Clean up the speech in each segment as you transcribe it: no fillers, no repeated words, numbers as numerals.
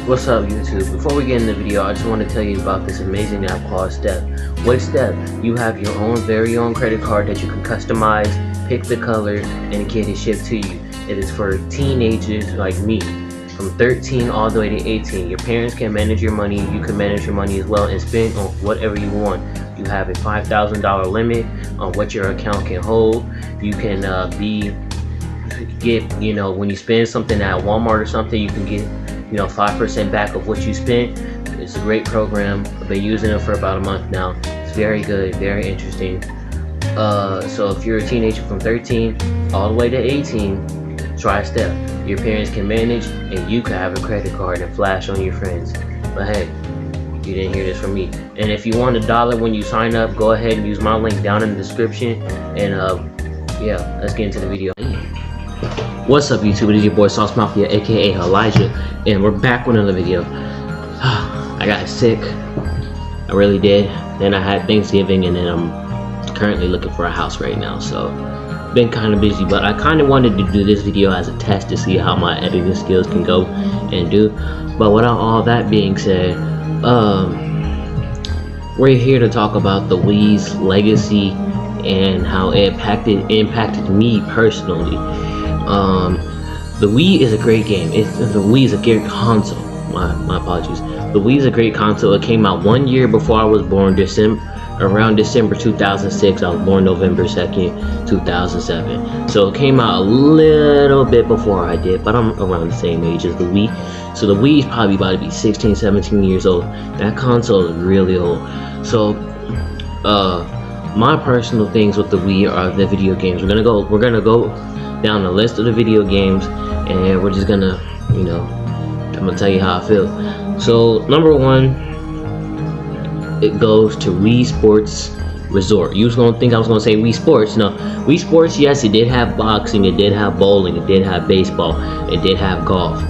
What's up YouTube? Before we get in the video, I just want to tell you about this amazing app called Step. With Step, you have your own very own credit card that you can customize, pick the color, and get it shipped to you. It is for teenagers like me, from 13 all the way to 18. Your parents can manage your money, you can manage your money as well and spend on whatever you want. You have a $5,000 limit on what your account can hold. You can get, when you spend something at Walmart or something, you can get 5% back of what you spent. It's a great program. I've been using it for about a month now. It's very good, very interesting. So if you're a teenager from 13 all the way to 18, try Step. Your parents can manage and you can have a credit card and flash on your friends. But hey, you didn't hear this from me. And if you want $1 when you sign up, go ahead and use my link down in the description. And yeah, let's get into the video. What's up YouTube, it is your boy Sauce Mafia aka Elijah, and we're back with another video. I got sick, I really did. Then I had Thanksgiving, and then I'm currently looking for a house right now, so been kind of busy. But I kind of wanted to do this video as a test to see how my editing skills can go and do. But without all that being said, we're here to talk about the Wii's legacy and how it impacted me personally. The Wii is a great game. The Wii is a great console. My apologies. The Wii is a great console. It came out 1 year before I was born, around December 2006. I was born November 2nd, 2007. So it came out a little bit before I did, but I'm around the same age as the Wii. So the Wii is probably about to be 16, 17 years old. That console is really old. So, my personal things with the Wii are the video games. We're gonna go down the list of the video games, and we're just gonna, I'm gonna tell you how I feel. So number one, it goes to Wii Sports Resort. You was gonna think I was gonna say Wii Sports. No, Wii Sports, yes, it did have boxing, it did have bowling, it did have baseball, it did have golf,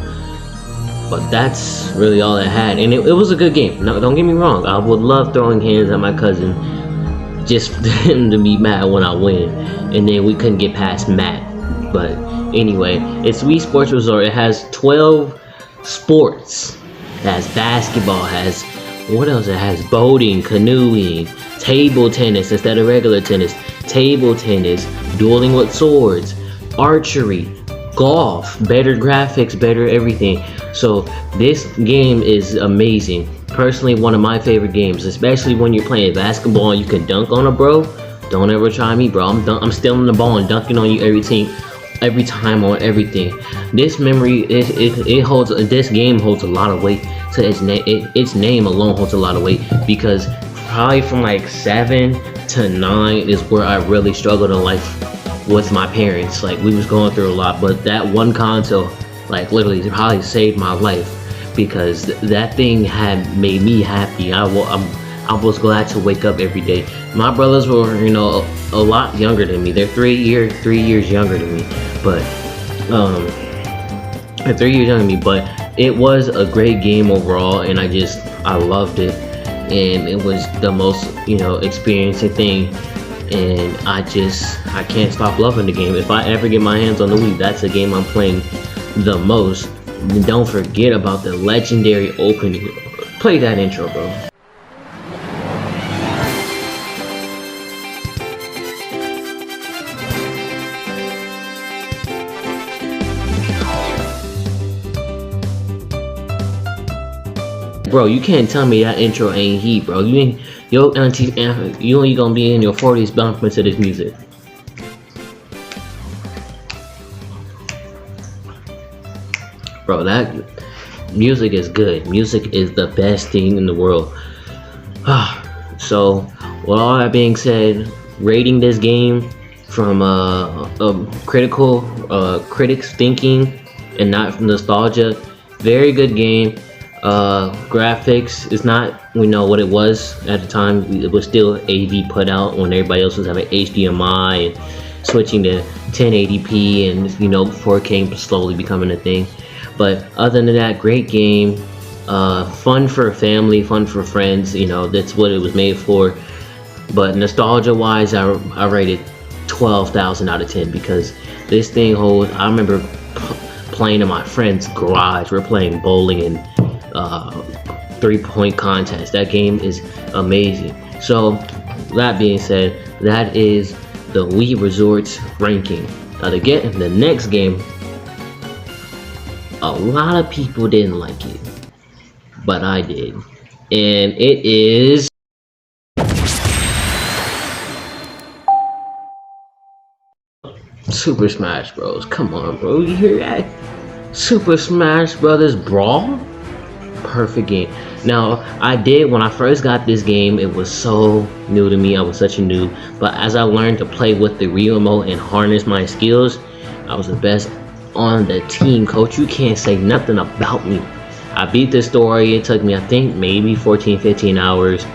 but that's really all it had. And it was a good game. No, don't get me wrong, I would love throwing hands at my cousin just for him to be mad when I win, and then we couldn't get past Matt. But anyway, it's Wii Sports Resort. It has 12 sports. It has basketball, has, what else? It has boating, canoeing, table tennis instead of regular tennis, table tennis, dueling with swords, archery, golf, better graphics, better everything. So this game is amazing. Personally, one of my favorite games, especially when you're playing basketball and you can dunk on a bro. Don't ever try me, bro. I'm stealing the ball and dunking on you every time on everything. This memory, this game holds a lot of weight to its name. Its name alone holds a lot of weight, because probably from like 7 to 9 is where I really struggled in life with my parents. Like, we was going through a lot, but that one console, like, literally probably saved my life, because that thing had made me happy. I was glad to wake up every day. My brothers were, a lot younger than me. They're 3 years younger than me. But, they're 3 years younger than me. But it was a great game overall, and I loved it. And it was the most, experiencing thing. And I can't stop loving the game. If I ever get my hands on the Wii, that's the game I'm playing the most. And don't forget about the legendary opening. Play that intro, bro. Bro, you can't tell me that intro ain't heat, bro. Your auntie, you ain't gonna be in your 40s bumping to this music. Bro, that music is good. Music is the best thing in the world. So, with all that being said, rating this game from critics thinking and not from nostalgia. Very good game. Graphics is not what it was at the time. It was still AV put out when everybody else was having HDMI and switching to 1080p, and 4K slowly becoming a thing. But other than that, great game. Fun for family, fun for friends. That's what it was made for. But nostalgia wise, I rated 12,000 out of 10, because this thing holds. I remember playing in my friend's garage. We're playing bowling and 3-point contest. That game is amazing. So that being said, that is the Wii Resorts ranking. Now to get the next game, a lot of people didn't like it, but I did, and it is Super Smash Bros. Come on, bro, you hear that? Super Smash Brothers Brawl? Perfect game. Now, I did, when I first got this game, it was so new to me. I was such a noob. But as I learned to play with the Wii remote and harness my skills, I was the best on the team, coach. You can't say nothing about me. I beat the story. It took me, I think, maybe 14-15 hours.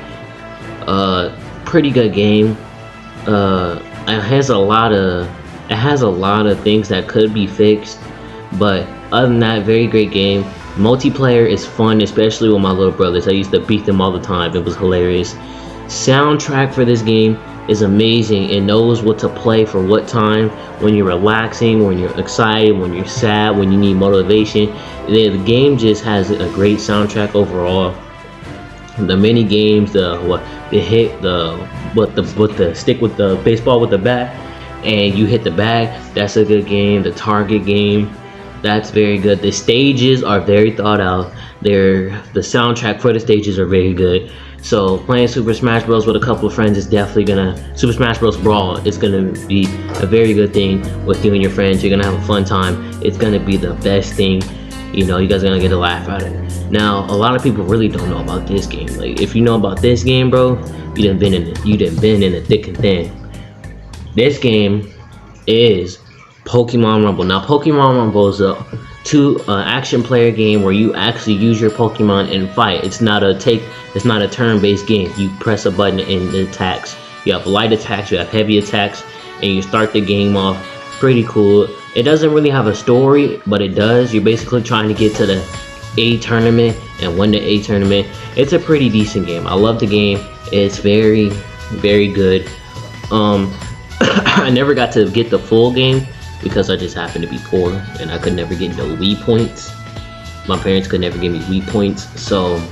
Pretty good game. It has a lot of things that could be fixed, but other than that, very great game. Multiplayer is fun, especially with my little brothers. I used to beat them all the time. It was hilarious. Soundtrack for this game is amazing. It knows what to play for what time, when you're relaxing, when you're excited, when you're sad, when you need motivation. The game just has a great soundtrack overall. The mini games, the stick with the baseball with the bat, and you hit the bag, that's a good game. The target game, that's very good. The stages are very thought out. The soundtrack for the stages are very good. So playing Super Smash Bros with a couple of friends is definitely Super Smash Bros Brawl is gonna be a very good thing with you and your friends. You're gonna have a fun time. It's gonna be the best thing. You know, you guys are gonna get a laugh out of it. Now, a lot of people really don't know about this game. Like, if you know about this game, bro, you done been in the thick and thin. This game is Pokemon Rumble. Now, Pokemon Rumble is a action player game where you actually use your Pokemon and fight. It's not a turn-based game. You press a button and it attacks. You have light attacks, you have heavy attacks, and you start the game off. Pretty cool. It doesn't really have a story, but it does. You're basically trying to get to the A tournament and win the A tournament. It's a pretty decent game. I love the game. It's very, very good. I never got to get the full game because I just happened to be poor and I could never get no Wii points. My parents could never give me Wii points, so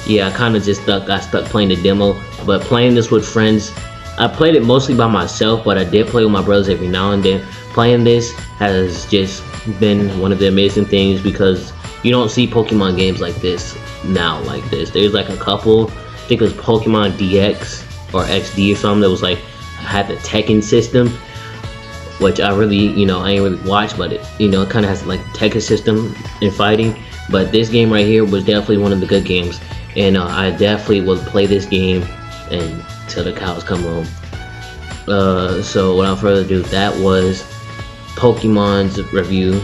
yeah, I kind of just got stuck playing the demo. But playing this with friends, I played it mostly by myself, but I did play with my brothers every now and then. Playing this has just been one of the amazing things because you don't see Pokemon games like this now like this. There's like a couple, I think it was Pokemon DX or XD or something that was like, had the Tekken system, which I really, I ain't really watched, but it, it kind of has like Tekken system in fighting. But this game right here was definitely one of the good games, and I definitely will play this game until the cows come home. So without further ado, that was Pokemon's review.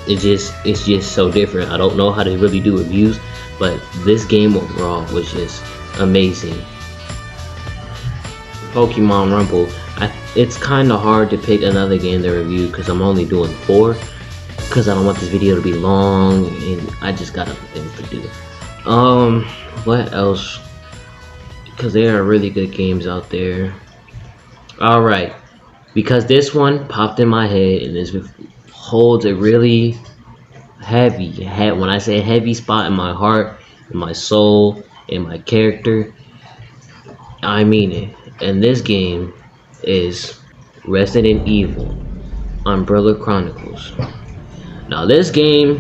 It's just so different. I don't know how to really do reviews, but this game overall was just amazing. Pokemon Rumble. It's kind of hard to pick another game to review because I'm only doing 4 because I don't want this video to be long and I just got other things to do. What else? Because there are really good games out there. Alright, because this one popped in my head and it holds a really heavy, when I say heavy spot in my heart, in my soul, in my character, I mean it. And this game is Resident Evil Umbrella Chronicles. Now this game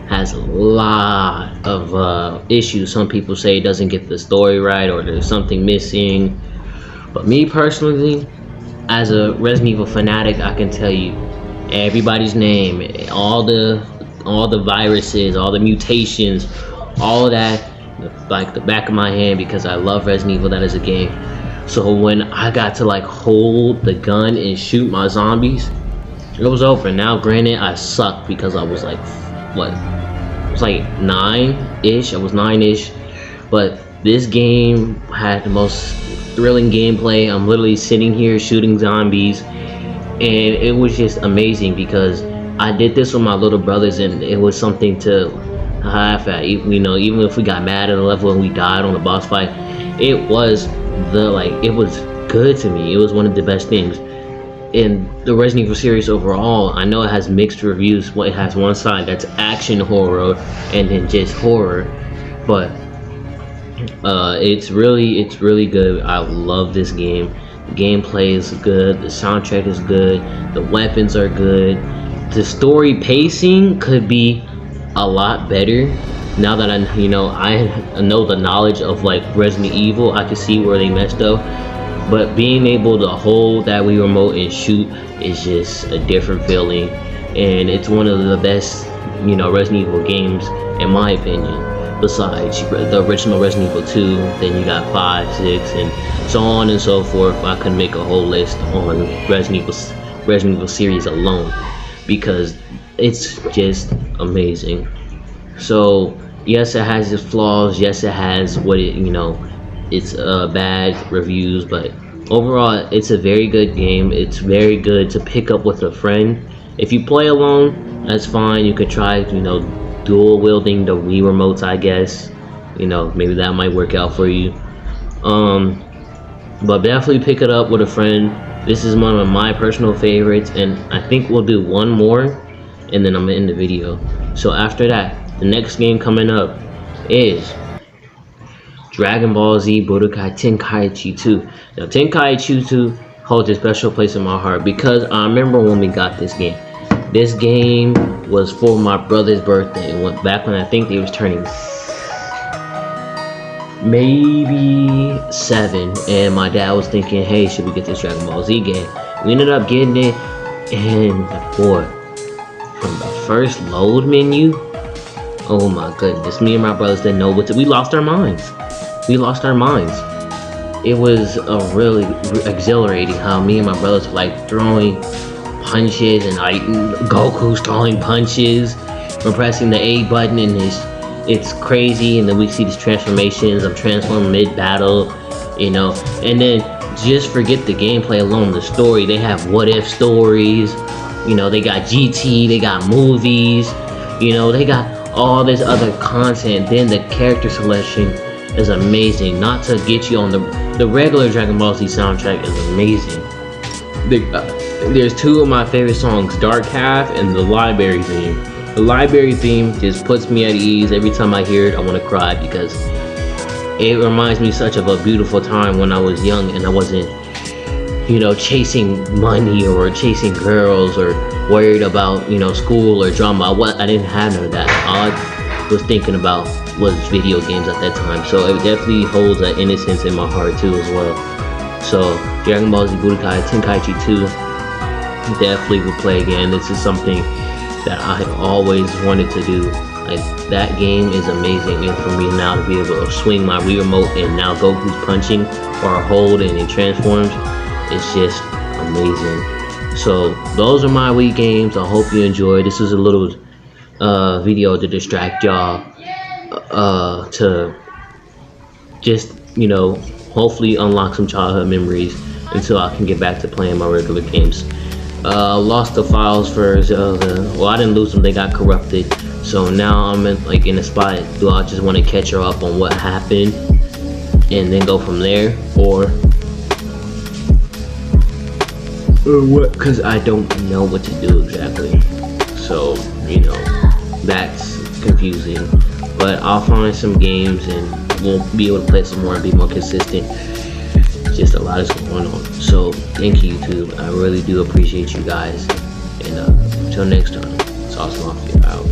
has a lot of issues. Some people say it doesn't get the story right or there's something missing. But me personally, as a Resident Evil fanatic, I can tell you everybody's name, all the viruses, all the mutations, all of that, like the back of my hand, because I love Resident Evil. That is a game. So when I got to like hold the gun and shoot my zombies, it was over. Now granted, I sucked because I was like, what? It was like 9-ish. I was 9-ish. But this game had the most thrilling gameplay. I'm literally sitting here shooting zombies, and it was just amazing because I did this with my little brothers, and it was something to laugh at. Even if we got mad at a level and we died on the boss fight, it was good to me. It was one of the best things. in the Resident Evil series overall, I know it has mixed reviews. It has one side that's action horror and then just horror, but it's really good. I love this game. The gameplay is good, the soundtrack is good, the weapons are good. The story pacing could be a lot better. Now that I know the knowledge of like Resident Evil, I can see where they messed up. But being able to hold that Wii remote and shoot is just a different feeling, and it's one of the best, Resident Evil games in my opinion. Besides the original Resident Evil 2, then you got 5, 6, and so on and so forth. I could make a whole list on Resident Evil series alone, because it's just amazing. So yes, it has its flaws. Yes, it has it's bad reviews, but overall it's a very good game. It's very good to pick up with a friend. If you play alone, that's fine. You could try dual wielding the Wii remotes, I guess. Maybe that might work out for you. But definitely pick it up with a friend. This is one of my personal favorites, and I think we'll do one more and then I'm gonna end the video. So after that, the next game coming up is Dragon Ball Z Budokai Tenkaichi 2. Now Tenkaichi 2 holds a special place in my heart because I remember when we got this game. This game was for my brother's birthday. Back when I think he was turning maybe 7, and my dad was thinking, hey, should we get this Dragon Ball Z game? We ended up getting it, and boy, from the first load menu, oh my goodness, me and my brothers didn't know what to. We lost our minds. It was really exhilarating how me and my brothers were like throwing punches, and like Goku's throwing punches from pressing the A button, and it's crazy. And then we see these transformations of transforming mid-battle, and then just forget the gameplay alone, the story. They have what if stories, they got GT, they got movies, they got all this other content. Then the character selection is amazing. Not to get you on the regular Dragon Ball Z soundtrack is amazing. There's 2 of my favorite songs, Dark Half and the Library theme. The Library theme just puts me at ease. Every time I hear it, I want to cry because it reminds me such of a beautiful time when I was young and I wasn't, chasing money or chasing girls or worried about, school or drama. I didn't have none of that. All I was thinking about was video games at that time. So it definitely holds an innocence in my heart too as well. So Dragon Ball Z Budokai Tenkaichi 2 definitely would play again. This is something that I have always wanted to do. Like, that game is amazing, and for me now to be able to swing my Wii remote and now Goku's punching or hold and it transforms, it's just amazing. So those are my Wii games. I hope you enjoyed. This is a little video to distract y'all, to just hopefully unlock some childhood memories until I can get back to playing my regular games. Lost the files for Zelda. Well, I didn't lose them, they got corrupted. So now I'm in a spot. Do I just want to catch her up on what happened and then go from there, or what? Because I don't know what to do exactly. So that's confusing. But I'll find some games and we'll be able to play some more and be more consistent. Just a lot is going on. So thank you, YouTube. I really do appreciate you guys. And until next time, Sauce Mafia out.